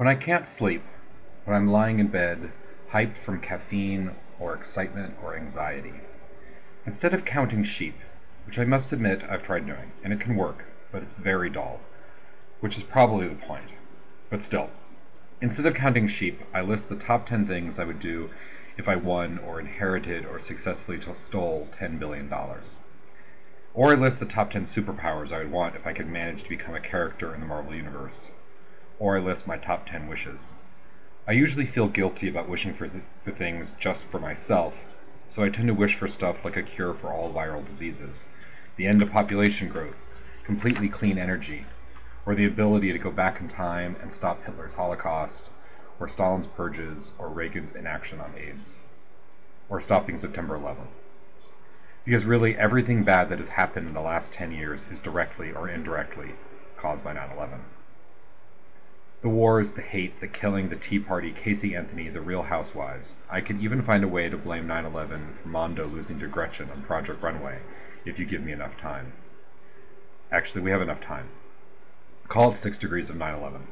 When I can't sleep, when I'm lying in bed, hyped from caffeine or excitement or anxiety, instead of counting sheep, which I must admit I've tried doing, and it can work, but it's very dull, which is probably the point. But still, instead of counting sheep, I list the top 10 things I would do if I won or inherited or successfully stole $10 billion. Or I list the top 10 superpowers I would want if I could manage to become a character in the Marvel Universe. Or I list my top 10 wishes. I usually feel guilty about wishing for things just for myself, so I tend to wish for stuff like a cure for all viral diseases, the end of population growth, completely clean energy, or the ability to go back in time and stop Hitler's Holocaust, or Stalin's purges, or Reagan's inaction on AIDS, or stopping September 11th. Because really everything bad that has happened in the last 10 years is directly or indirectly caused by 9/11. The wars, the hate, the killing, the Tea Party, Casey Anthony, the Real Housewives. I could even find a way to blame 9/11 for Mondo losing to Gretchen on Project Runway, if you give me enough time. Actually, we have enough time. Call it 6 degrees of 9/11.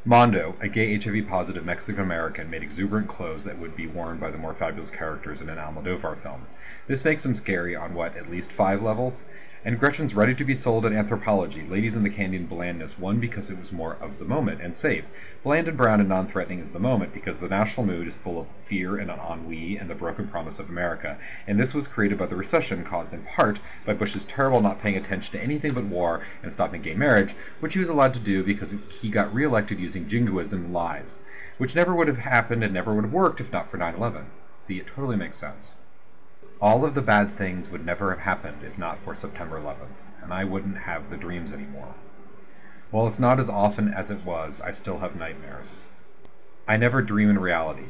Mondo, a gay HIV-positive Mexican-American, made exuberant clothes that would be worn by the more fabulous characters in an Almodovar film. This makes him scary on, at least 5 levels? And Gretchen's ready to be sold at Anthropology, Ladies in the Candy and blandness, one because it was more of the moment and safe. Bland and brown and non-threatening is the moment because the national mood is full of fear and ennui and the broken promise of America. And this was created by the recession caused in part by Bush's terrible not paying attention to anything but war and stopping gay marriage, which he was allowed to do because he got reelected using jingoism and lies, which never would have happened and never would have worked if not for 9/11. See, it totally makes sense. All of the bad things would never have happened if not for September 11th, and I wouldn't have the dreams anymore. While it's not as often as it was, I still have nightmares. I never dream in reality.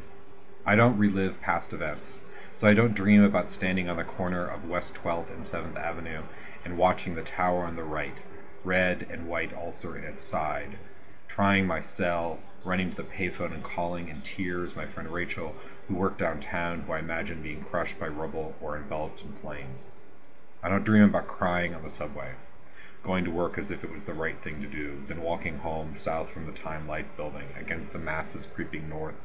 I don't relive past events, so I don't dream about standing on the corner of West 12th and 7th Avenue and watching the tower on the right, red and white ulcer in its side, trying my cell, running to the payphone and calling in tears my friend Rachel, who worked downtown, who I imagine being crushed by rubble or enveloped in flames. I don't dream about crying on the subway, going to work as if it was the right thing to do, then walking home south from the Time Life building against the masses creeping north.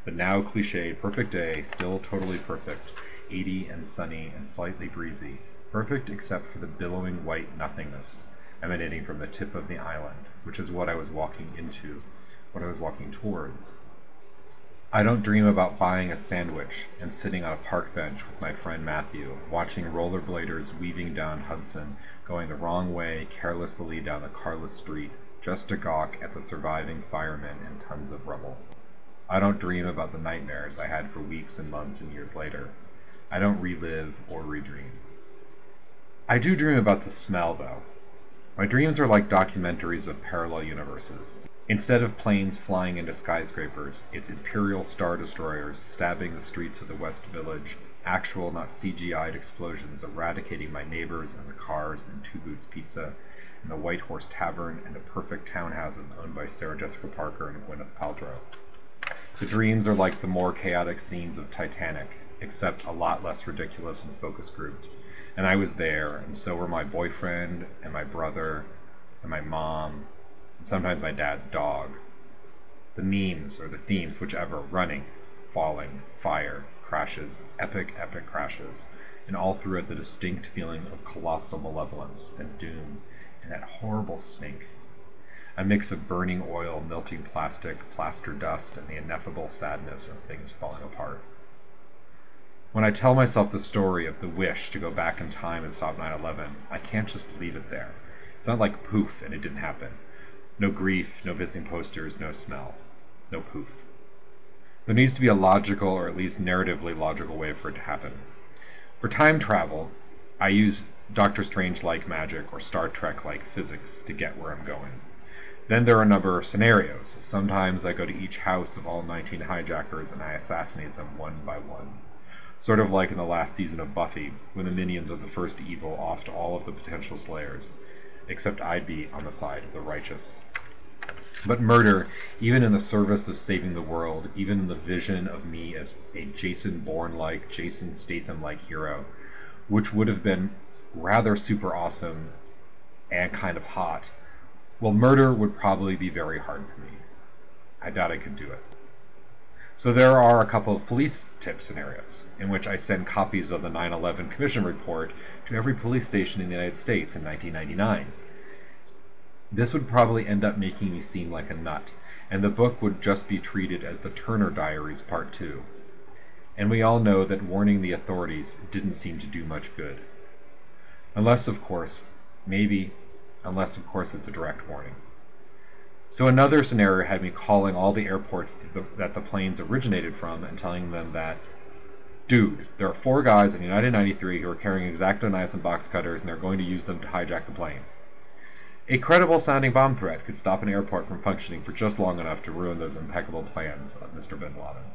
The now cliched perfect day, still totally perfect, 80 and sunny and slightly breezy, perfect except for the billowing white nothingness emanating from the tip of the island, which is what I was walking towards. I don't dream about buying a sandwich and sitting on a park bench with my friend Matthew, watching rollerbladers weaving down Hudson, going the wrong way carelessly down the carless street, just to gawk at the surviving firemen and tons of rubble. I don't dream about the nightmares I had for weeks and months and years later. I don't relive or redream. I do dream about the smell, though. My dreams are like documentaries of parallel universes. Instead of planes flying into skyscrapers, it's Imperial Star Destroyers stabbing the streets of the West Village, actual, not CGI'd explosions eradicating my neighbors and the cars and Two Boots Pizza, and the White Horse Tavern, and the perfect townhouses owned by Sarah Jessica Parker and Gwyneth Paltrow. The dreams are like the more chaotic scenes of Titanic, except a lot less ridiculous and focus grouped. And I was there, and so were my boyfriend, and my brother, and my mom, and sometimes my dad's dog. The memes, or the themes, whichever, running, falling, fire, crashes, epic crashes, and all through it the distinct feeling of colossal malevolence and doom, and that horrible stink. A mix of burning oil, melting plastic, plaster dust, and the ineffable sadness of things falling apart. When I tell myself the story of the wish to go back in time and stop 9/11, I can't just leave it there. It's not like poof and it didn't happen. No grief, no visiting posters, no smell. No poof. There needs to be a logical, or at least narratively logical way for it to happen. For time travel, I use Doctor Strange-like magic or Star Trek-like physics to get where I'm going. Then there are a number of scenarios. Sometimes I go to each house of all 19 hijackers and I assassinate them one by one. Sort of like in the last season of Buffy, when the minions of the first evil offed all of the potential slayers. Except I'd be on the side of the righteous. But murder, even in the service of saving the world, even in the vision of me as a Jason Bourne-like, Jason Statham-like hero, which would have been rather super awesome and kind of hot, well, murder would probably be very hard for me. I doubt I could do it. So there are a couple of police tip scenarios in which I send copies of the 9/11 Commission report to every police station in the United States in 1999. This would probably end up making me seem like a nut, and the book would just be treated as the Turner Diaries Part 2. And we all know that warning the authorities didn't seem to do much good. Unless, of course, it's a direct warning. So another scenario had me calling all the airports that the planes originated from and telling them that, dude, there are 4 guys in United 93 who are carrying X-Acto knives and box cutters, and they're going to use them to hijack the plane. A credible-sounding bomb threat could stop an airport from functioning for just long enough to ruin those impeccable plans of Mr. Bin Laden.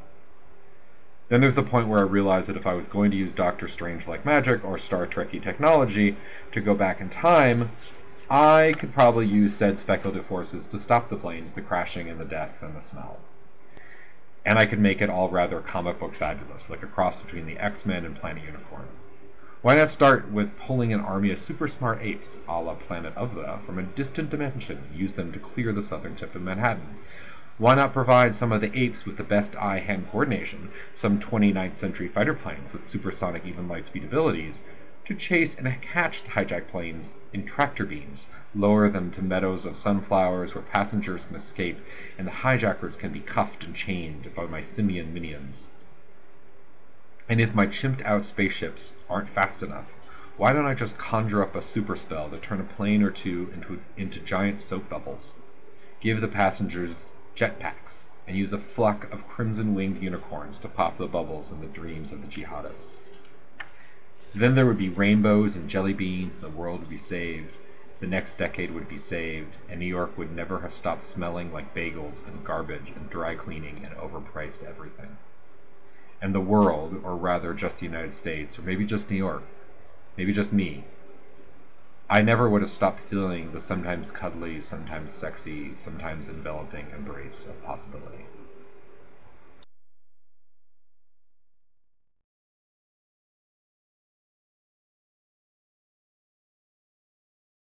Then there's the point where I realized that if I was going to use Doctor Strange-like magic or Star Trek-y technology to go back in time, I could probably use said speculative forces to stop the planes, the crashing and the death and the smell. And I could make it all rather comic book fabulous, like a cross between the X-Men and Planet Unicorn. Why not start with pulling an army of super smart apes, a la Planet of the, from a distant dimension, and use them to clear the southern tip of Manhattan? Why not provide some of the apes with the best eye-hand coordination, some 29th century fighter planes with supersonic even light speed abilities, to chase and catch the hijacked planes in tractor beams, lower them to meadows of sunflowers where passengers can escape and the hijackers can be cuffed and chained by my simian minions? And if my chimped-out spaceships aren't fast enough, why don't I just conjure up a super spell to turn a plane or two into giant soap bubbles? Give the passengers jetpacks, and use a flock of crimson-winged unicorns to pop the bubbles in the dreams of the jihadists. Then there would be rainbows and jelly beans, and the world would be saved. The next decade would be saved, and New York would never have stopped smelling like bagels and garbage and dry cleaning and overpriced everything. And the world, or rather just the United States, or maybe just New York, maybe just me, I never would have stopped feeling the sometimes cuddly, sometimes sexy, sometimes enveloping embrace of possibility.